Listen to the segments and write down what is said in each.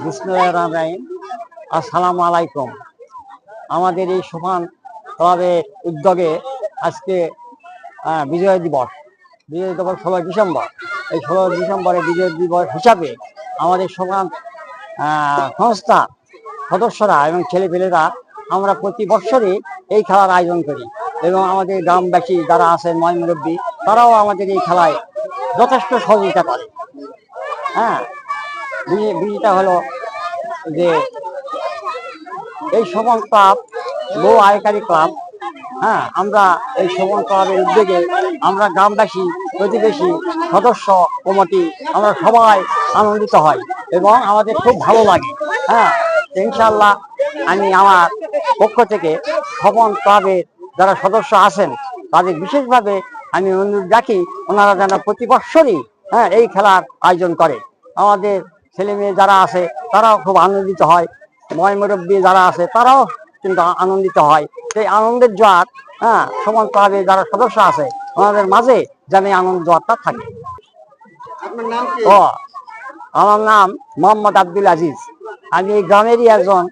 বিসমিল্লাহির রহমানির রহিম। আসসালামু আলাইকুম। আমাদের এই সোপান ক্লাবের উদ্যোগে আজকে বিজয় দিবস। বিজয় দিবস 16 ডিসেম্বর। এই 16 ডিসেম্বরে বিজয় দিবস হিসাবে আমাদের সোপান সংস্থা সদস্যরা এবং ছেলেপেলেরা আমরা প্রতি বছরই এই খেলার আয়োজন করি এবং আমাদের গ্রামবাসী যারা আছেন ময়মুরব্বী তারাও আমাদের এই খেলায় যথেষ্ট সহযোগিতা করে। হ্যাঁ, বিষয়টা হলো যে এই সমন ক্লাব বহু আয়কারী ক্লাব। হ্যাঁ, আমরা এই সমন ক্লাবের উদ্যোগে আমরা গ্রামবাসী, প্রতিবেশী, সদস্য, কমিটি আমরা সবাই আনন্দিত হই এবং আমাদের খুব ভালো লাগে। হ্যাঁ, ইনশাআল্লাহ আমি আমার পক্ষ থেকে সমন ক্লাবের যারা সদস্য আছেন তাদের বিশেষভাবে আমি অনুরোধ রাখি ওনারা যেন প্রতি বৎসরই এই খেলার আয়োজন করে। আমাদের ছেলে মেয়ে যারা আছে তারাও খুব আনন্দিত হয়, ময়মুরব্বী যারা আছে তারাও কিন্তু আনন্দিত হয়। সেই আনন্দের জোয়ার সমান ক্লাবে যারা সদস্য আছে ওনাদের মাঝে যেন আনন্দ জোয়ারটা থাকে। ও, আমার নাম মোহাম্মদ আব্দুল আজিজ। আমি এই গ্রামেরই একজন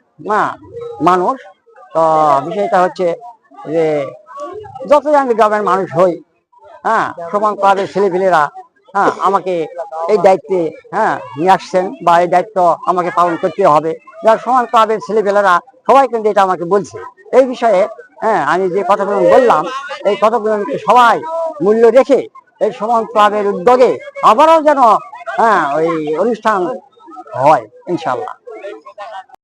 মানুষ। তো বিষয়টা হচ্ছে যে যতই আমি গ্রামের মানুষ হই, সমান ক্লাবের ছেলেপেলেরা আমাকে এই দায়িত্বে নিয়ে আসছেন বা এই দায়িত্ব আমাকে পালন করতে হবে। যার সমান ক্লাবের ছেলেপেলেরা সবাই কিন্তু এটা আমাকে বলছে। এই বিষয়ে আমি যে কথাগুলো বললাম এই কথাগুলোকে সবাই মূল্য রেখে এই সমান ক্লাবের উদ্যোগে আবারও যেন ওই অনুষ্ঠান হয় ইনশাল্লাহ।